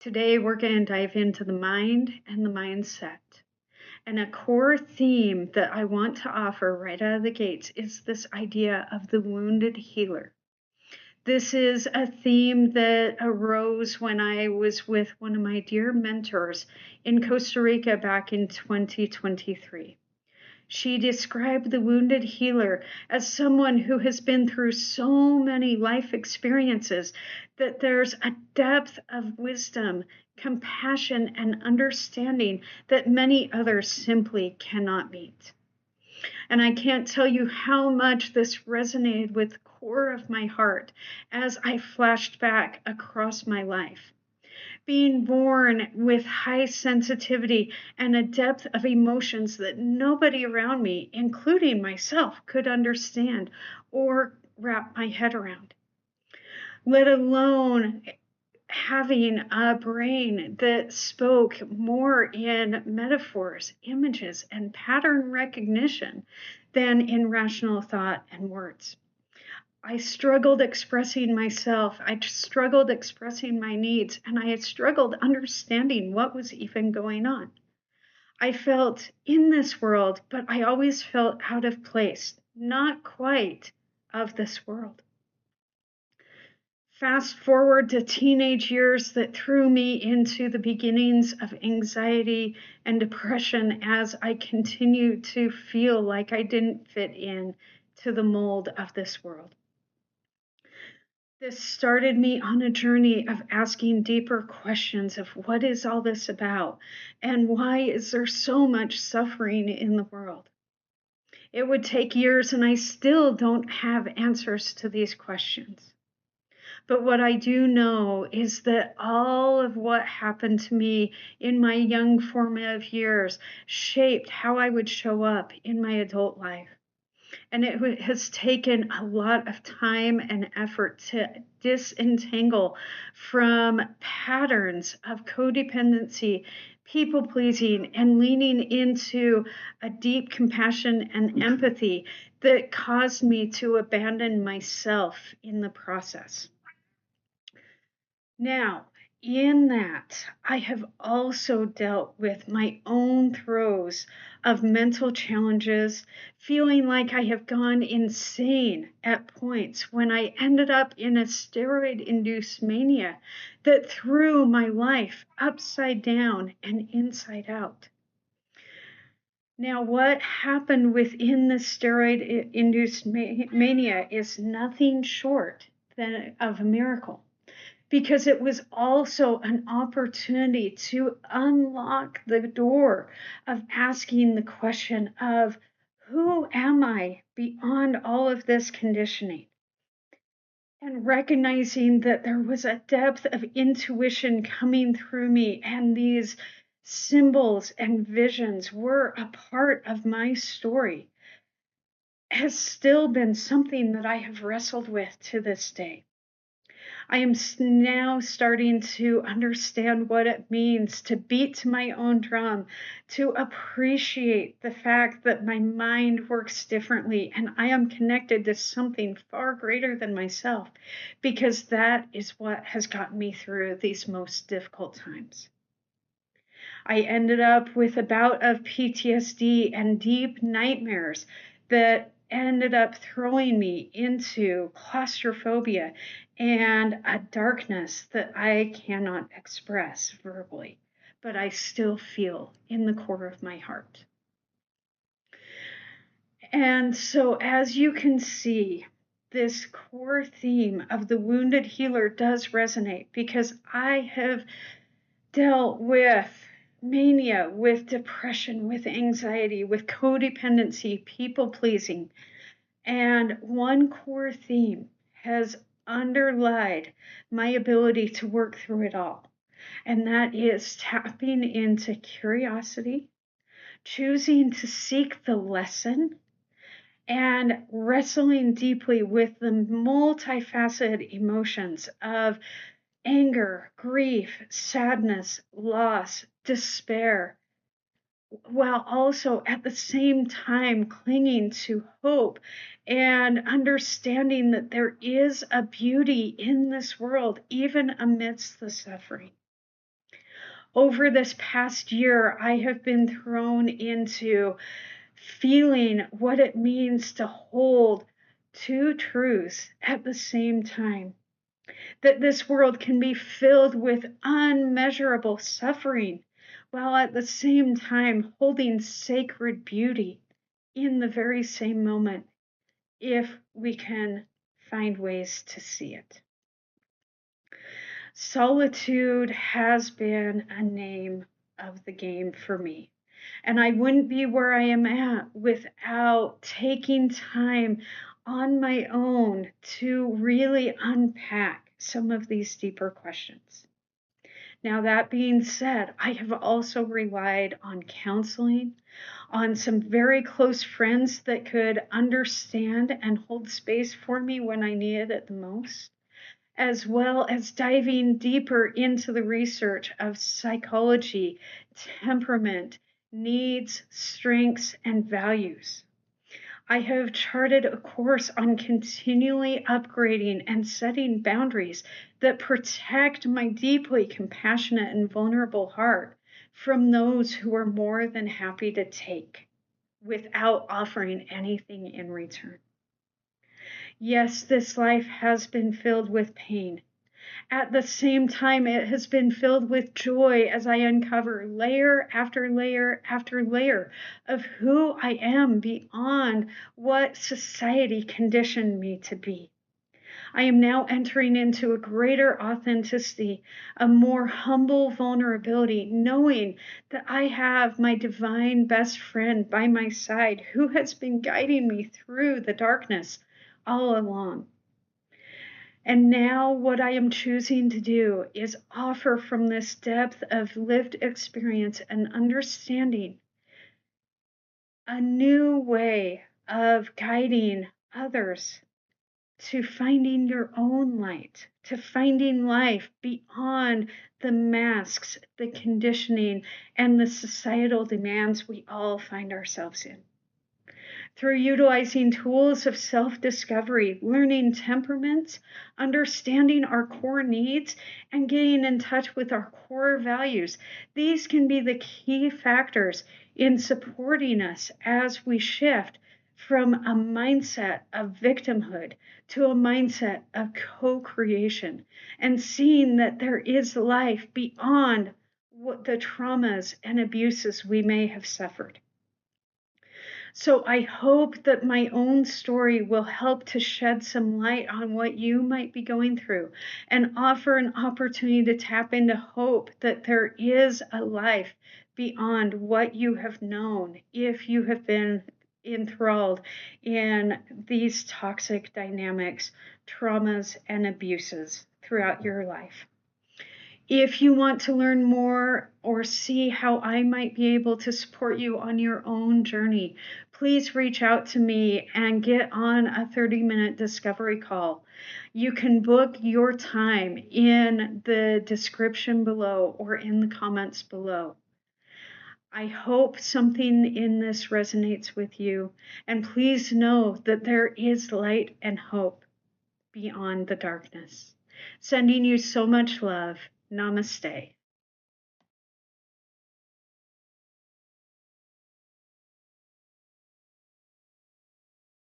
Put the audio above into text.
Today, we're going to dive into the mind and the mindset. And a core theme that I want to offer right out of the gates is this idea of the wounded healer. This is a theme that arose when I was with one of my dear mentors in Costa Rica back in 2023. She described the wounded healer as someone who has been through so many life experiences that there's a depth of wisdom, compassion, and understanding that many others simply cannot meet. And I can't tell you how much this resonated with the core of my heart as I flashed back across my life. Being born with high sensitivity and a depth of emotions that nobody around me, including myself, could understand or wrap my head around, let alone having a brain that spoke more in metaphors, images, and pattern recognition than in rational thought and words. I struggled expressing myself. I struggled expressing my needs, and I had struggled understanding what was even going on. I felt in this world, but I always felt out of place, not quite of this world. Fast forward to teenage years that threw me into the beginnings of anxiety and depression as I continued to feel like I didn't fit in to the mold of this world. This started me on a journey of asking deeper questions of what is all this about and why is there so much suffering in the world? It would take years and I still don't have answers to these questions. But what I do know is that all of what happened to me in my young formative years shaped how I would show up in my adult life. And it has taken a lot of time and effort to disentangle from patterns of codependency, people pleasing, and leaning into a deep compassion and empathy that caused me to abandon myself in the process. Now, in that, I have also dealt with my own throes of mental challenges, feeling like I have gone insane at points when I ended up in a steroid-induced mania that threw my life upside down and inside out. Now, what happened within the steroid-induced mania is nothing short of a miracle, because it was also an opportunity to unlock the door of asking the question of, who am I beyond all of this conditioning? And recognizing that there was a depth of intuition coming through me, and these symbols and visions were a part of my story, has still been something that I have wrestled with to this day. I am now starting to understand what it means to beat to my own drum, to appreciate the fact that my mind works differently and I am connected to something far greater than myself, because that is what has gotten me through these most difficult times. I ended up with a bout of PTSD and deep nightmares that ended up throwing me into claustrophobia and a darkness that I cannot express verbally, but I still feel in the core of my heart. And so, as you can see, this core theme of the wounded healer does resonate, because I have dealt with mania, with depression, with anxiety, with codependency, people pleasing. And one core theme has underlied my ability to work through it all. And that is tapping into curiosity, choosing to seek the lesson, and wrestling deeply with the multifaceted emotions of anger, grief, sadness, loss, despair, while also at the same time clinging to hope and understanding that there is a beauty in this world, even amidst the suffering. Over this past year, I have been thrown into feeling what it means to hold two truths at the same time. That this world can be filled with unmeasurable suffering, while at the same time holding sacred beauty in the very same moment, if we can find ways to see it. Solitude has been a name of the game for me. And I wouldn't be where I am at without taking time on my own to really unpack some of these deeper questions. Now, that being said, I have also relied on counseling, on some very close friends that could understand and hold space for me when I needed it the most, as well as diving deeper into the research of psychology, temperament, needs, strengths, and values. I have charted a course on continually upgrading and setting boundaries that protect my deeply compassionate and vulnerable heart from those who are more than happy to take without offering anything in return. Yes, this life has been filled with pain. At the same time, it has been filled with joy as I uncover layer after layer after layer of who I am beyond what society conditioned me to be. I am now entering into a greater authenticity, a more humble vulnerability, knowing that I have my divine best friend by my side who has been guiding me through the darkness all along. And now, what I am choosing to do is offer from this depth of lived experience and understanding a new way of guiding others to finding your own light, to finding life beyond the masks, the conditioning, and the societal demands we all find ourselves in. Through utilizing tools of self-discovery, learning temperaments, understanding our core needs, and getting in touch with our core values. These can be the key factors in supporting us as we shift from a mindset of victimhood to a mindset of co-creation and seeing that there is life beyond what the traumas and abuses we may have suffered. So I hope that my own story will help to shed some light on what you might be going through and offer an opportunity to tap into hope that there is a life beyond what you have known if you have been enthralled in these toxic dynamics, traumas, and abuses throughout your life. If you want to learn more or see how I might be able to support you on your own journey, please reach out to me and get on a 30-minute discovery call. You can book your time in the description below or in the comments below. I hope something in this resonates with you, and please know that there is light and hope beyond the darkness. Sending you so much love. Namaste.